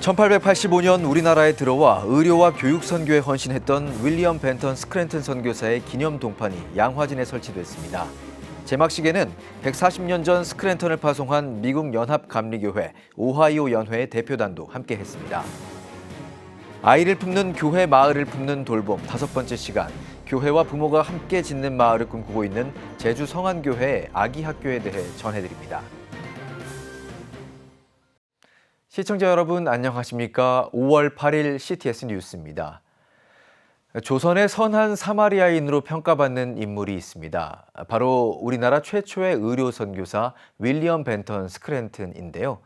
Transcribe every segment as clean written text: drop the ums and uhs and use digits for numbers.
1885년 우리나라에 들어와 의료와 교육 선교에 헌신했던 윌리엄 벤턴 스크랜튼 선교사의 기념 동판이 양화진에 설치됐습니다. 제막식에는 140년 전 스크랜턴을 파송한 미국 연합감리교회 오하이오 연회의 대표단도 함께했습니다. 아이를 품는 교회 마을을 품는 돌봄 5번째 시간, 교회와 부모가 함께 짓는 마을을 꿈꾸고 있는 제주 성안교회의 아기 학교에 대해 전해드립니다. 시청자 여러분 안녕하십니까? 5월 8일 CTS 뉴스입니다. 조선의 선한 사마리아인으로 평가받는 인물이 있습니다. 바로 우리나라 최초의 의료 선교사 윌리엄 벤턴 스크랜튼인데요.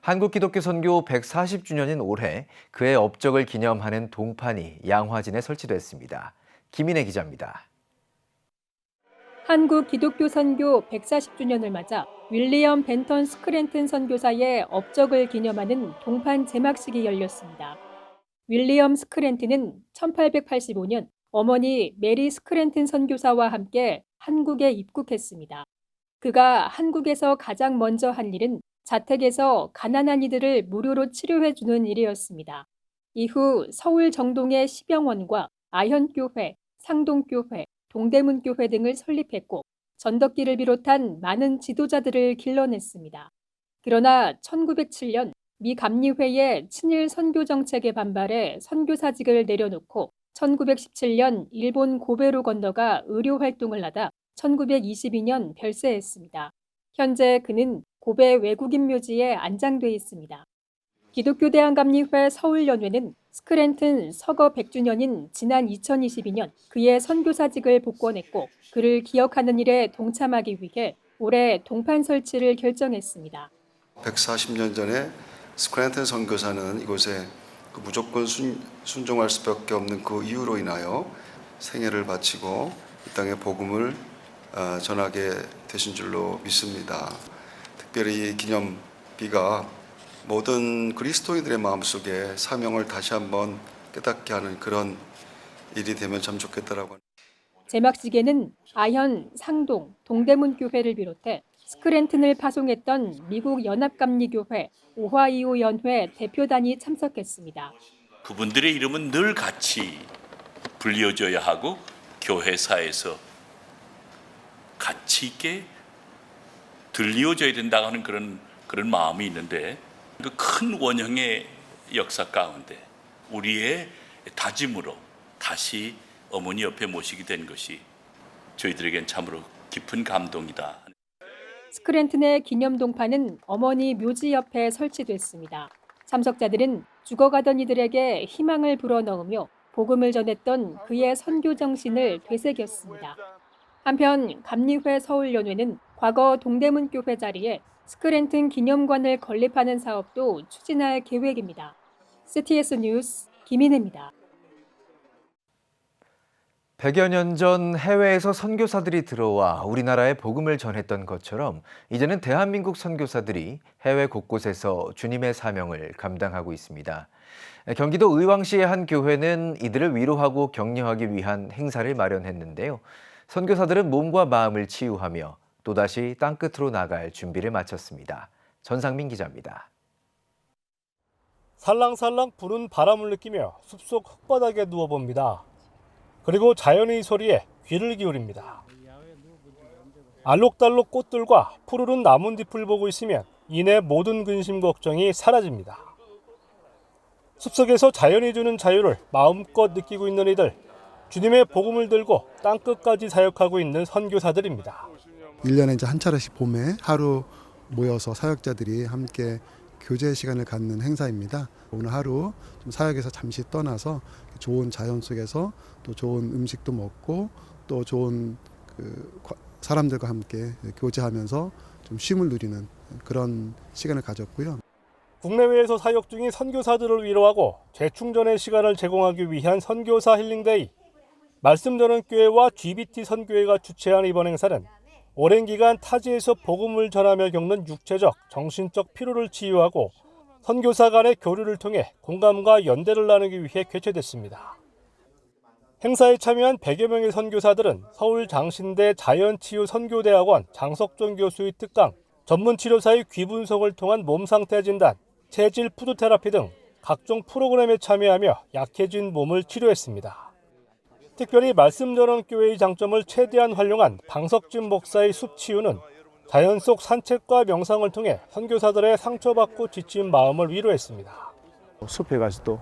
한국 기독교 선교 140주년인 올해 그의 업적을 기념하는 동판이 양화진에 설치됐습니다. 김인혜 기자입니다. 한국 기독교 선교 140주년을 맞아 윌리엄 벤턴 스크랜튼 선교사의 업적을 기념하는 동판 제막식이 열렸습니다. 윌리엄 스크랜튼은 1885년 어머니 메리 스크랜튼 선교사와 함께 한국에 입국했습니다. 그가 한국에서 가장 먼저 한 일은 자택에서 가난한 이들을 무료로 치료해주는 일이었습니다. 이후 서울 정동의 시병원과 아현교회, 상동교회, 동대문교회 등을 설립했고 전덕기를 비롯한 많은 지도자들을 길러냈습니다. 그러나 1907년 미 감리회의 친일 선교 정책에 반발해 선교사직을 내려놓고 1917년 일본 고베로 건너가 의료 활동을 하다 1922년 별세했습니다. 현재 그는 고베 외국인 묘지에 안장돼 있습니다. 기독교 대한감리회 서울연회는 스크랜튼 서거 100주년인 지난 2022년 그의 선교사직을 복권했고 그를 기억하는 일에 동참하기 위해 올해 동판 설치를 결정했습니다. 140년 전에 스크랜튼 선교사는 이곳에 무조건 순종할 수밖에 없는 그 이유로 인하여 생애를 바치고 이 땅의 복음을 전하게 되신 줄로 믿습니다. 특별히 이 기념비가 모든 그리스도인들의 마음속에 사명을 다시 한번 깨닫게 하는 그런 일이 되면 참 좋겠다라고. 제막식에는 아현, 상동, 동대문 교회를 비롯해 스크랜튼을 파송했던 미국 연합감리교회 오하이오 연회 대표단이 참석했습니다. 그분들의 이름은 늘 같이 불려져야 하고 교회사에서 같이 있게 들려줘야 된다고 하는 그런 마음이 있는데 그 큰 원형의 역사 가운데 우리의 다짐으로 다시 어머니 옆에 모시게 된 것이 저희들에겐 참으로 깊은 감동이다. 스크랜튼의 기념 동판은 어머니 묘지 옆에 설치됐습니다. 참석자들은 죽어가던 이들에게 희망을 불어넣으며 복음을 전했던 그의 선교 정신을 되새겼습니다. 한편 감리회 서울연회는 과거 동대문 교회 자리에 스크랜튼 기념관을 건립하는 사업도 추진할 계획입니다. CTS 뉴스 김인혜입니다. 100여 년 전 해외에서 선교사들이 들어와 우리나라에 복음을 전했던 것처럼 이제는 대한민국 선교사들이 해외 곳곳에서 주님의 사명을 감당하고 있습니다. 경기도 의왕시의 한 교회는 이들을 위로하고 격려하기 위한 행사를 마련했는데요. 선교사들은 몸과 마음을 치유하며 또다시 땅끝으로 나갈 준비를 마쳤습니다. 전상민 기자입니다. 살랑살랑 부는 바람을 느끼며 숲속 흙바닥에 누워봅니다. 그리고 자연의 소리에 귀를 기울입니다. 알록달록 꽃들과 푸르른 나뭇잎을 보고 있으면 이내 모든 근심 걱정이 사라집니다. 숲속에서 자연이 주는 자유를 마음껏 느끼고 있는 이들, 주님의 복음을 들고 땅끝까지 사역하고 있는 선교사들입니다. 1년에 이제 한 차례씩 봄에 하루 모여서 사역자들이 함께 교제 시간을 갖는 행사입니다. 오늘 하루 좀 사역에서 잠시 떠나서 좋은 자연 속에서 또 좋은 음식도 먹고 또 좋은 사람들과 함께 교제하면서 좀 쉼을 누리는 그런 시간을 가졌고요. 국내외에서 사역 중인 선교사들을 위로하고 재충전의 시간을 제공하기 위한 선교사 힐링데이. 말씀 전원 교회와 GBT 선교회가 주최한 이번 행사는 오랜 기간 타지에서 복음을 전하며 겪는 육체적, 정신적 피로를 치유하고 선교사 간의 교류를 통해 공감과 연대를 나누기 위해 개최됐습니다. 행사에 참여한 100여 명의 선교사들은 서울 장신대 자연치유선교대학원 장석종 교수의 특강, 전문치료사의 귀분석을 통한 몸상태 진단, 체질 푸드테라피 등 각종 프로그램에 참여하며 약해진 몸을 치료했습니다. 특별히 말씀전원교회의 장점을 최대한 활용한 방석진 목사의 숲치유는 자연 속 산책과 명상을 통해 선교사들의 상처받고 지친 마음을 위로했습니다. 숲에 가서도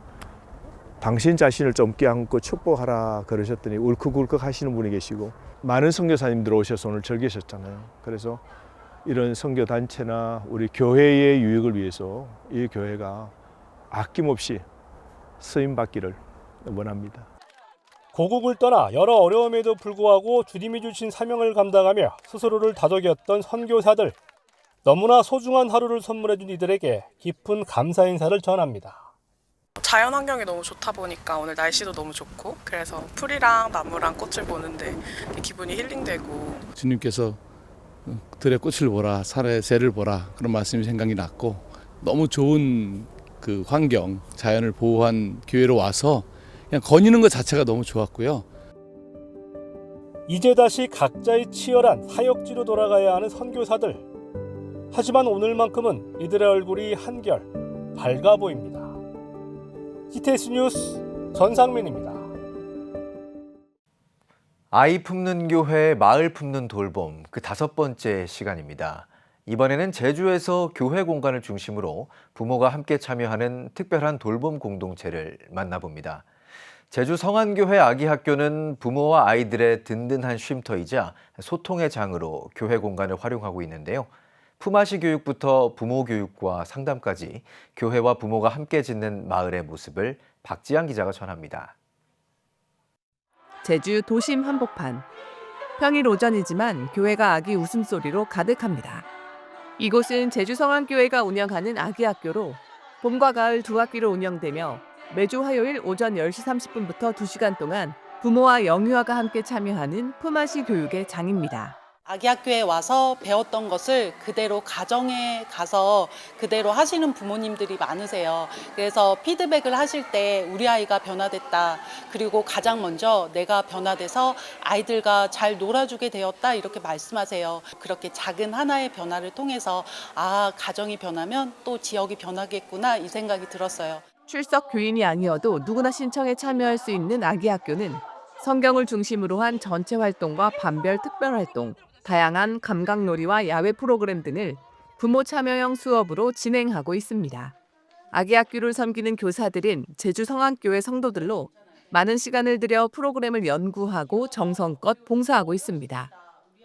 당신 자신을 좀 껴안고 축복하라 그러셨더니 울컥울컥 하시는 분이 계시고 많은 선교사님들 오셔서 오늘 즐기셨잖아요. 그래서 이런 선교단체나 우리 교회의 유익을 위해서 이 교회가 아낌없이 쓰임받기를 원합니다. 고국을 떠나 여러 어려움에도 불구하고 주님이 주신 사명을 감당하며 스스로를 다독였던 선교사들. 너무나 소중한 하루를 선물해준 이들에게 깊은 감사 인사를 전합니다. 자연 환경이 너무 좋다 보니까 오늘 날씨도 너무 좋고 그래서 풀이랑 나무랑 꽃을 보는데 기분이 힐링되고 주님께서 들의 꽃을 보라, 살의 새를 보라 그런 말씀이 생각이 났고 너무 좋은 그 환경, 자연을 보호한 교회로 와서 그냥 거니는 것 자체가 너무 좋았고요. 이제 다시 각자의 치열한 사역지로 돌아가야 하는 선교사들. 하지만 오늘만큼은 이들의 얼굴이 한결 밝아 보입니다. CTS 뉴스 전상민입니다. 아이 품는 교회, 마을 품는 돌봄, 그 5번째 시간입니다. 이번에는 제주에서 교회 공간을 중심으로 부모가 함께 참여하는 특별한 돌봄 공동체를 만나봅니다. 제주 성안교회 아기학교는 부모와 아이들의 든든한 쉼터이자 소통의 장으로 교회 공간을 활용하고 있는데요. 품앗이 교육부터 부모 교육과 상담까지 교회와 부모가 함께 짓는 마을의 모습을 박지양 기자가 전합니다. 제주 도심 한복판. 평일 오전이지만 교회가 아기 웃음소리로 가득합니다. 이곳은 제주 성안교회가 운영하는 아기학교로 봄과 가을 두 학기로 운영되며 매주 화요일 오전 10시 30분부터 2시간 동안 부모와 영유아가 함께 참여하는 품앗이 교육의 장입니다. 아기학교에 와서 배웠던 것을 그대로 가정에 가서 그대로 하시는 부모님들이 많으세요. 그래서 피드백을 하실 때 우리 아이가 변화됐다. 그리고 가장 먼저 내가 변화돼서 아이들과 잘 놀아주게 되었다. 이렇게 말씀하세요. 그렇게 작은 하나의 변화를 통해서 가정이 변하면 또 지역이 변하겠구나 이 생각이 들었어요. 출석 교인이 아니어도 누구나 신청에 참여할 수 있는 아기학교는 성경을 중심으로 한 전체 활동과 반별 특별 활동, 다양한 감각놀이와 야외 프로그램 등을 부모 참여형 수업으로 진행하고 있습니다. 아기학교를 섬기는 교사들은 제주 성안교회 성도들로 많은 시간을 들여 프로그램을 연구하고 정성껏 봉사하고 있습니다.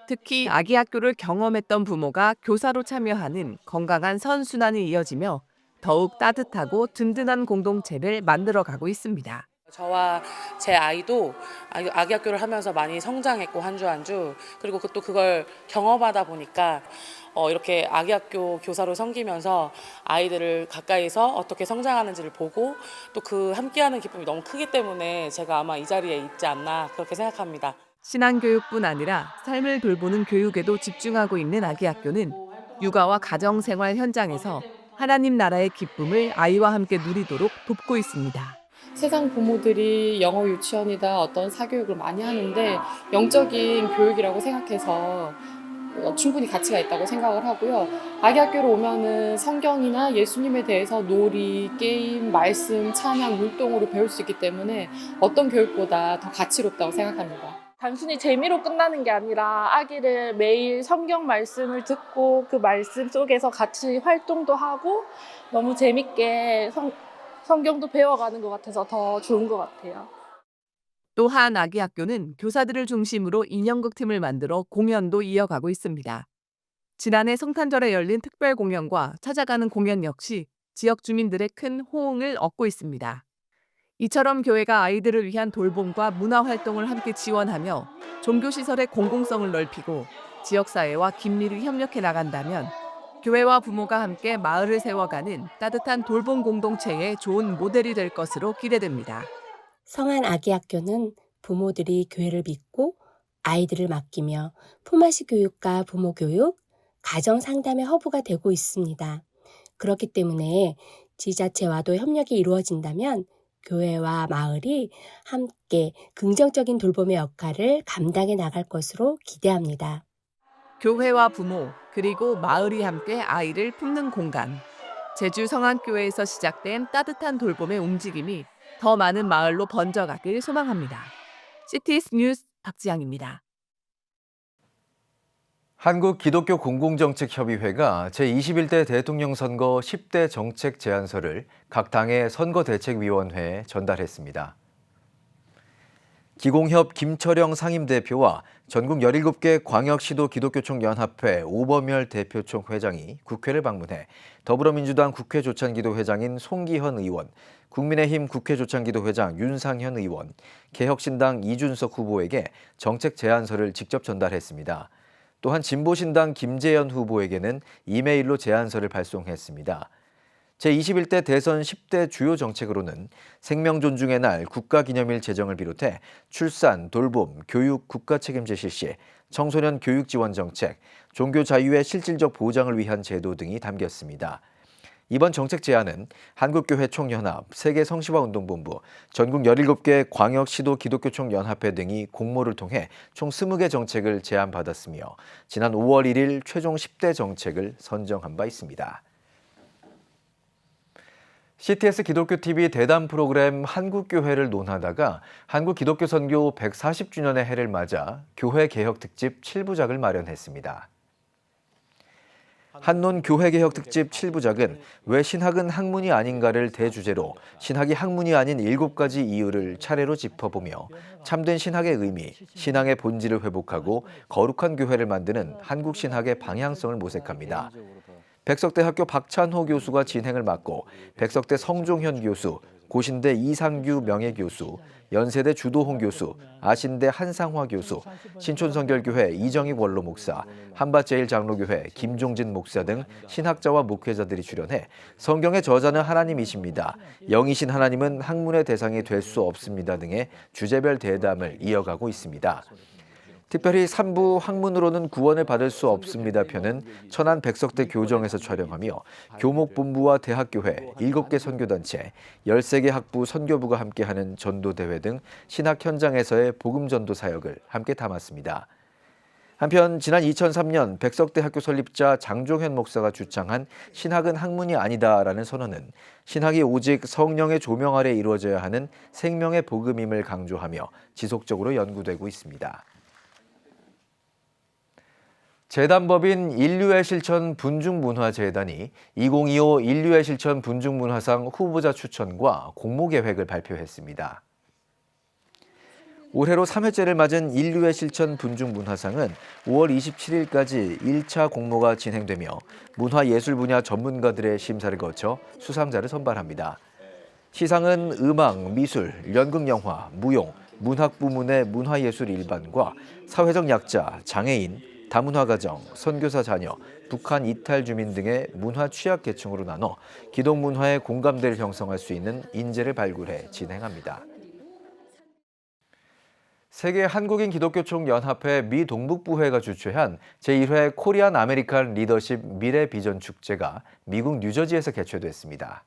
특히 아기학교를 경험했던 부모가 교사로 참여하는 건강한 선순환이 이어지며 더욱 따뜻하고 든든한 공동체를 만들어가고 있습니다. 저와 제 아이도 아기 학교를 하면서 많이 성장했고 한 주 그리고 또 그걸 경험하다 보니까 이렇게 아기 학교 교사로 섬기면서 아이들을 가까이서 어떻게 성장하는지를 보고 또 그 함께하는 기쁨이 너무 크기 때문에 제가 아마 이 자리에 있지 않나 그렇게 생각합니다. 신앙교육뿐 아니라 삶을 돌보는 교육에도 집중하고 있는 아기학교는 육아와 가정생활 현장에서 하나님 나라의 기쁨을 아이와 함께 누리도록 돕고 있습니다. 세상 부모들이 영어 유치원이다 어떤 사교육을 많이 하는데 영적인 교육이라고 생각해서 충분히 가치가 있다고 생각을 하고요. 아기 학교로 오면은 성경이나 예수님에 대해서 놀이, 게임, 말씀, 찬양, 율동으로 배울 수 있기 때문에 어떤 교육보다 더 가치롭다고 생각합니다. 단순히 재미로 끝나는 게 아니라 아기를 매일 성경 말씀을 듣고 그 말씀 속에서 같이 활동도 하고 너무 재밌게 성경도 배워가는 것 같아서 더 좋은 것 같아요. 또한 아기학교는 교사들을 중심으로 인형극 팀을 만들어 공연도 이어가고 있습니다. 지난해 성탄절에 열린 특별 공연과 찾아가는 공연 역시 지역 주민들의 큰 호응을 얻고 있습니다. 이처럼 교회가 아이들을 위한 돌봄과 문화활동을 함께 지원하며 종교시설의 공공성을 넓히고 지역사회와 긴밀히 협력해 나간다면 교회와 부모가 함께 마을을 세워가는 따뜻한 돌봄 공동체의 좋은 모델이 될 것으로 기대됩니다. 성안 아기학교는 부모들이 교회를 믿고 아이들을 맡기며 품앗이 교육과 부모 교육, 가정 상담의 허브가 되고 있습니다. 그렇기 때문에 지자체와도 협력이 이루어진다면 교회와 마을이 함께 긍정적인 돌봄의 역할을 감당해 나갈 것으로 기대합니다. 교회와 부모 그리고 마을이 함께 아이를 품는 공간. 제주 성안교회에서 시작된 따뜻한 돌봄의 움직임이 더 많은 마을로 번져가길 소망합니다. CTS 뉴스 박지향입니다. 한국기독교공공정책협의회가 제21대 대통령 선거 10대 정책 제안서를 각 당의 선거대책위원회에 전달했습니다. 기공협 김철영 상임대표와 전국 17개 광역시도 기독교총 연합회 오범열 대표총 회장이 국회를 방문해 더불어민주당 국회조찬기도 회장인 송기현 의원, 국민의힘 국회조찬기도 회장 윤상현 의원, 개혁신당 이준석 후보에게 정책 제안서를 직접 전달했습니다. 또한 진보신당 김재현 후보에게는 이메일로 제안서를 발송했습니다. 제21대 대선 10대 주요 정책으로는 생명 존중의 날 국가기념일 제정을 비롯해 출산, 돌봄, 교육 국가 책임제 실시, 청소년 교육 지원 정책, 종교 자유의 실질적 보장을 위한 제도 등이 담겼습니다. 이번 정책 제안은 한국교회 총연합, 세계성시화운동본부, 전국 17개 광역시도 기독교총 연합회 등이 공모를 통해 총 20개 정책을 제안받았으며 지난 5월 1일 최종 10대 정책을 선정한 바 있습니다. CTS 기독교TV 대담 프로그램 한국교회를 논하다가 한국기독교선교 140주년의 해를 맞아 교회 개혁 특집 7부작을 마련했습니다. 한논 교회개혁 특집 7부작은 왜 신학은 학문이 아닌가를 대주제로 신학이 학문이 아닌 7가지 이유를 차례로 짚어보며 참된 신학의 의미, 신앙의 본질을 회복하고 거룩한 교회를 만드는 한국 신학의 방향성을 모색합니다. 백석대학교 박찬호 교수가 진행을 맡고 백석대 성종현 교수, 고신대 이상규 명예교수, 연세대 주도홍 교수, 아신대 한상화 교수, 신촌성결교회 이정익 원로 목사, 한밭제일장로교회 김종진 목사 등 신학자와 목회자들이 출연해 성경의 저자는 하나님이십니다. 영이신 하나님은 학문의 대상이 될 수 없습니다 등의 주제별 대담을 이어가고 있습니다. 특별히 3부 학문으로는 구원을 받을 수 없습니다 편은 천안 백석대 교정에서 촬영하며 교목본부와 대학교회, 7개 선교단체, 13개 학부 선교부가 함께하는 전도대회 등 신학 현장에서의 복음전도 사역을 함께 담았습니다. 한편 지난 2003년 백석대학교 설립자 장종현 목사가 주창한 신학은 학문이 아니다라는 선언은 신학이 오직 성령의 조명 아래 이루어져야 하는 생명의 복음임을 강조하며 지속적으로 연구되고 있습니다. 재단법인 인류의 실천 분중문화재단이 2025 인류의 실천 분중문화상 후보자 추천과 공모 계획을 발표했습니다. 올해로 3회째를 맞은 인류의 실천 분중문화상은 5월 27일까지 1차 공모가 진행되며 문화예술 분야 전문가들의 심사를 거쳐 수상자를 선발합니다. 시상은 음악, 미술, 연극영화, 무용, 문학 부문의 문화예술 일반과 사회적 약자, 장애인, 다문화가정, 선교사 자녀, 북한 이탈 주민 등의 문화 취약 계층으로 나눠 기독문화의 공감대를 형성할 수 있는 인재를 발굴해 진행합니다. 세계 한국인 기독교총 연합회 미 동북부회가 주최한 제1회 코리안 아메리칸 리더십 미래 비전 축제가 미국 뉴저지에서 개최됐습니다.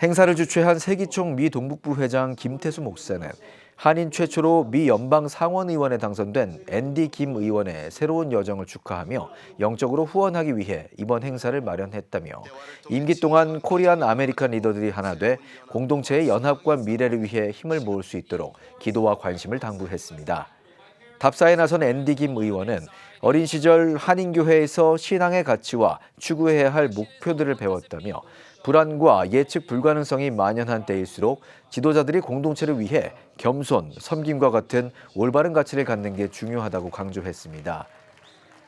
행사를 주최한 세기총 미 동북부 회장 김태수 목사는 한인 최초로 미 연방 상원의원에 당선된 앤디 김 의원의 새로운 여정을 축하하며 영적으로 후원하기 위해 이번 행사를 마련했다며 임기 동안 코리안 아메리칸 리더들이 하나 돼 공동체의 연합과 미래를 위해 힘을 모을 수 있도록 기도와 관심을 당부했습니다. 답사에 나선 앤디 김 의원은 어린 시절 한인교회에서 신앙의 가치와 추구해야 할 목표들을 배웠다며 불안과 예측 불가능성이 만연한 때일수록 지도자들이 공동체를 위해 겸손, 섬김과 같은 올바른 가치를 갖는 게 중요하다고 강조했습니다.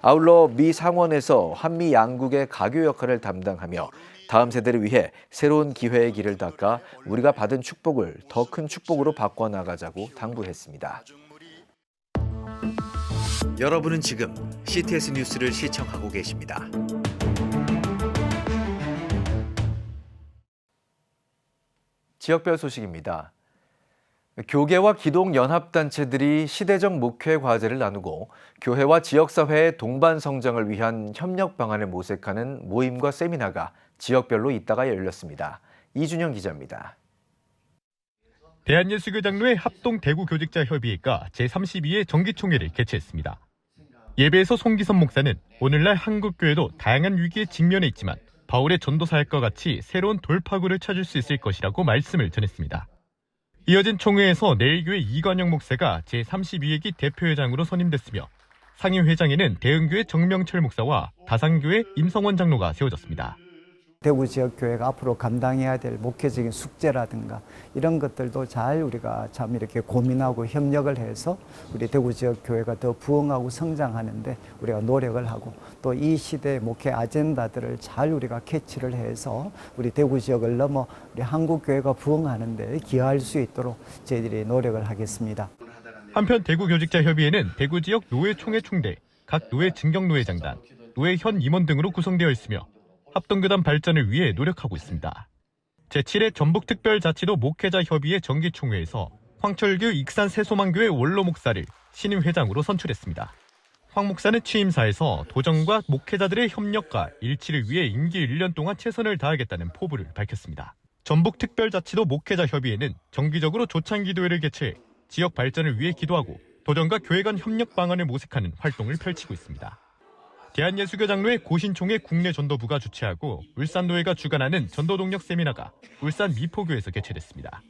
아울러 미 상원에서 한미 양국의 가교 역할을 담당하며 다음 세대를 위해 새로운 기회의 길을 닦아 우리가 받은 축복을 더 큰 축복으로 바꿔나가자고 당부했습니다. 여러분은 지금 CTS 뉴스를 시청하고 계십니다. 지역별 소식입니다. 교계와 기독연합단체들이 시대적 목회 과제를 나누고 교회와 지역사회의 동반 성장을 위한 협력 방안을 모색하는 모임과 세미나가 지역별로 잇따라 열렸습니다. 이준영 기자입니다. 대한예수교장로회 합동 대구교직자협의회가 제32회 정기총회를 개최했습니다. 예배에서 송기선 목사는 오늘날 한국교회도 다양한 위기에 직면해 있지만 바울의 전도 사역과 같이 새로운 돌파구를 찾을 수 있을 것이라고 말씀을 전했습니다. 이어진 총회에서 내일교회 이관영 목사가 제32회기 대표회장으로 선임됐으며 상임회장에는 대흥교회 정명철 목사와 다산교회 임성원 장로가 세워졌습니다. 대구 지역교회가 앞으로 감당해야 될 목회적인 숙제라든가 이런 것들도 잘 우리가 참 이렇게 고민하고 협력을 해서 우리 대구 지역교회가 더 부흥하고 성장하는데 우리가 노력을 하고 또 이 시대의 목회 아젠다들을 잘 우리가 캐치를 해서 우리 대구 지역을 넘어 우리 한국교회가 부흥하는데 기여할 수 있도록 저희들이 노력을 하겠습니다. 한편 대구교직자협의회는 대구 지역 노회총회 총대, 각 노회 증경노회장단, 노회 현 임원 등으로 구성되어 있으며 합동교단 발전을 위해 노력하고 있습니다. 제7회 전북특별자치도 목회자협의회 정기총회에서 황철규 익산 새소망교회 원로 목사를 신임 회장으로 선출했습니다. 황 목사는 취임사에서 도정과 목회자들의 협력과 일치를 위해 임기 1년 동안 최선을 다하겠다는 포부를 밝혔습니다. 전북특별자치도 목회자협의회는 정기적으로 조창기도회를 개최해 지역 발전을 위해 기도하고 도정과 교회 간 협력 방안을 모색하는 활동을 펼치고 있습니다. 대한예수교장로회 고신총회 국내 전도부가 주최하고 울산노회가 주관하는 전도동력 세미나가 울산 미포교에서 개최됐습니다.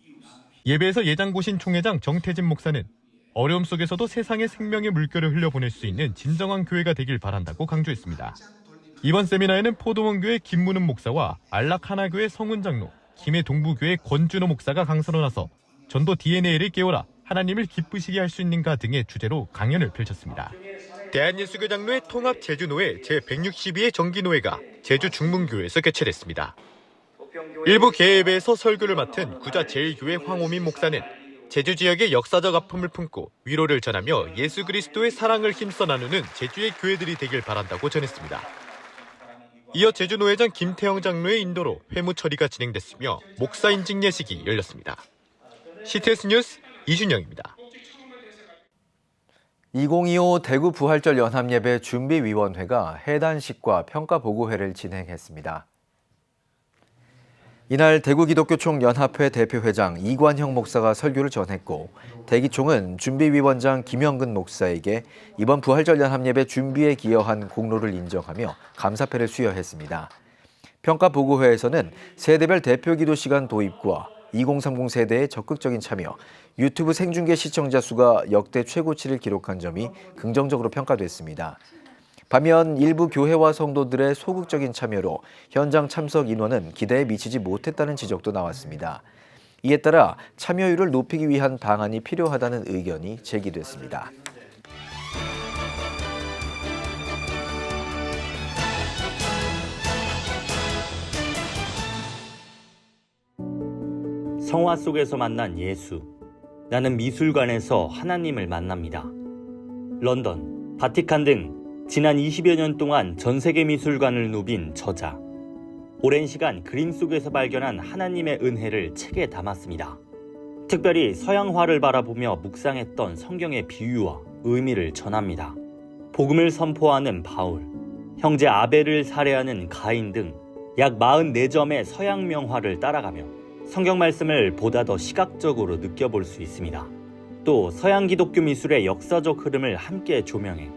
예배에서 예장고신총회장 정태진 목사는 어려움 속에서도 세상의 생명의 물결을 흘려보낼 수 있는 진정한 교회가 되길 바란다고 강조했습니다. 이번 세미나에는 포도원교회 김문은 목사와 안락하나교회 성훈 장로, 김해 동부교회 권준호 목사가 강사로 나서 전도 DNA를 깨워라 하나님을 기쁘시게 할 수 있는가 등의 주제로 강연을 펼쳤습니다. 대한예수교장로회 통합 제주노회 제162회 정기노회가 제주 중문교회에서 개최됐습니다. 일부 개회에서 설교를 맡은 구자 제1교회 황호민 목사는 제주 지역의 역사적 아픔을 품고 위로를 전하며 예수 그리스도의 사랑을 힘써 나누는 제주의 교회들이 되길 바란다고 전했습니다. 이어 제주노회장 김태형 장로의 인도로 회무 처리가 진행됐으며 목사 인직 예식이 열렸습니다. CTS 뉴스 이준영입니다. 2025 대구 부활절 연합예배 준비위원회가 해단식과 평가보고회를 진행했습니다. 이날 대구기독교총연합회 대표회장 이관형 목사가 설교를 전했고 대기총은 준비위원장 김영근 목사에게 이번 부활절 연합예배 준비에 기여한 공로를 인정하며 감사패를 수여했습니다. 평가보고회에서는 세대별 대표기도 시간 도입과 2030 세대의 적극적인 참여, 유튜브 생중계 시청자 수가 역대 최고치를 기록한 점이 긍정적으로 평가됐습니다. 반면 일부 교회와 성도들의 소극적인 참여로 현장 참석 인원은 기대에 미치지 못했다는 지적도 나왔습니다. 이에 따라 참여율을 높이기 위한 방안이 필요하다는 의견이 제기됐습니다. 성화 속에서 만난 예수. 나는 미술관에서 하나님을 만납니다. 런던, 바티칸 등 지난 20여 년 동안 전 세계 미술관을 누빈 저자. 오랜 시간 그림 속에서 발견한 하나님의 은혜를 책에 담았습니다. 특별히 서양화를 바라보며 묵상했던 성경의 비유와 의미를 전합니다. 복음을 선포하는 바울, 형제 아벨을 살해하는 가인 등 약 44점의 서양 명화를 따라가며 성경 말씀을 보다 더 시각적으로 느껴볼 수 있습니다. 또 서양 기독교 미술의 역사적 흐름을 함께 조명해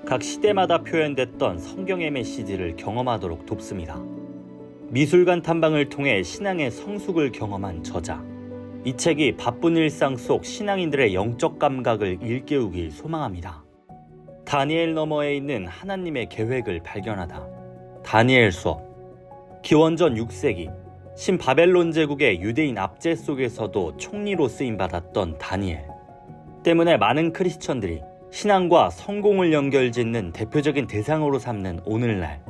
각 시대마다 표현됐던 성경의 메시지를 경험하도록 돕습니다. 미술관 탐방을 통해 신앙의 성숙을 경험한 저자. 이 책이 바쁜 일상 속 신앙인들의 영적 감각을 일깨우길 소망합니다. 다니엘 너머에 있는 하나님의 계획을 발견하다. 다니엘 수업. 기원전 6세기 신바벨론 제국의 유대인 압제 속에서도 총리로 쓰임받았던 다니엘. 때문에 많은 크리스천들이 신앙과 성공을 연결짓는 대표적인 대상으로 삼는 오늘날.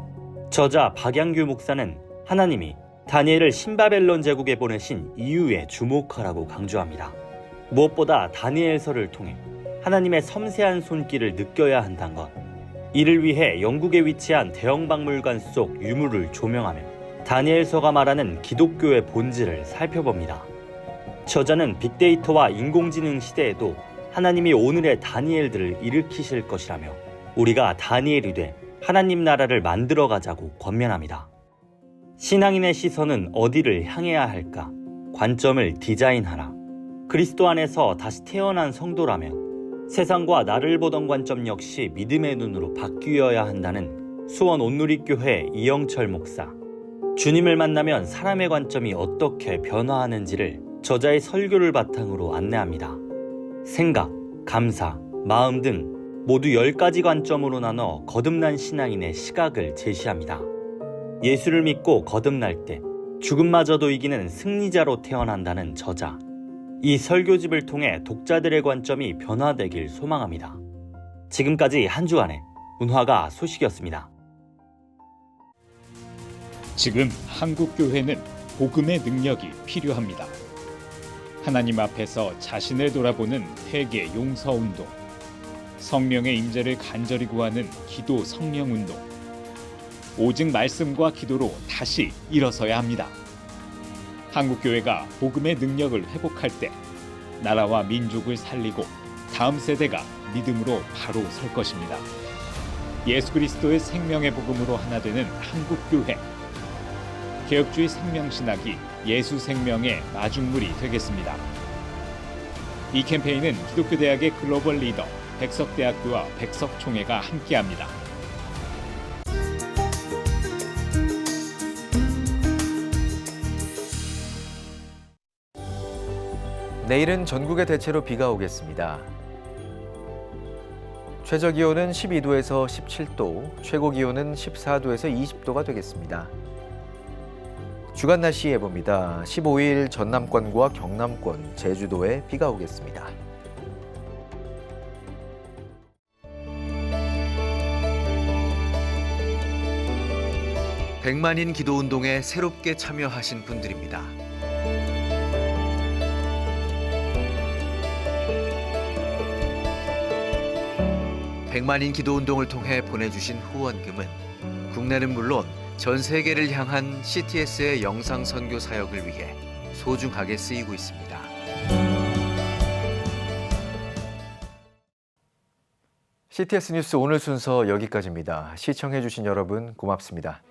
저자 박양규 목사는 하나님이 다니엘을 신바벨론 제국에 보내신 이유에 주목하라고 강조합니다. 무엇보다 다니엘서를 통해 하나님의 섬세한 손길을 느껴야 한다는 것. 이를 위해 영국에 위치한 대형박물관 속 유물을 조명하며 다니엘서가 말하는 기독교의 본질을 살펴봅니다. 저자는 빅데이터와 인공지능 시대에도 하나님이 오늘의 다니엘들을 일으키실 것이라며 우리가 다니엘이 돼 하나님 나라를 만들어가자고 권면합니다. 신앙인의 시선은 어디를 향해야 할까? 관점을 디자인하라. 그리스도 안에서 다시 태어난 성도라면 세상과 나를 보던 관점 역시 믿음의 눈으로 바뀌어야 한다는 수원 온누리교회 이영철 목사. 주님을 만나면 사람의 관점이 어떻게 변화하는지를 저자의 설교를 바탕으로 안내합니다. 생각, 감사, 마음 등 모두 10가지 관점으로 나눠 거듭난 신앙인의 시각을 제시합니다. 예수를 믿고 거듭날 때 죽음마저도 이기는 승리자로 태어난다는 저자. 이 설교집을 통해 독자들의 관점이 변화되길 소망합니다. 지금까지 한 주간의 문화가 소식이었습니다. 지금 한국교회는 복음의 능력이 필요합니다. 하나님 앞에서 자신을 돌아보는 회개 용서 운동, 성령의 임재를 간절히 구하는 기도 성령 운동, 오직 말씀과 기도로 다시 일어서야 합니다. 한국교회가 복음의 능력을 회복할 때 나라와 민족을 살리고 다음 세대가 믿음으로 바로 설 것입니다. 예수 그리스도의 생명의 복음으로 하나 되는 한국교회. 개혁주의 생명신학이 예수 생명의 마중물이 되겠습니다. 이 캠페인은 기독교대학의 글로벌 리더 백석대학교와 백석총회가 함께합니다. 내일은 전국에 대체로 비가 오겠습니다. 최저기온은 12도에서 17도, 최고기온은 14도에서 20도가 되겠습니다. 주간 날씨 예보입니다. 15일 전남권과 경남권, 제주도에 비가 오겠습니다. 백만인 기도운동에 새롭게 참여하신 분들입니다. 백만인 기도운동을 통해 보내주신 후원금은 국내는 물론 전 세계를 향한 CTS의 영상 선교 사역을 위해 소중하게 쓰이고 있습니다. CTS 뉴스 오늘 순서 여기까지입니다. 시청해주신 여러분 고맙습니다.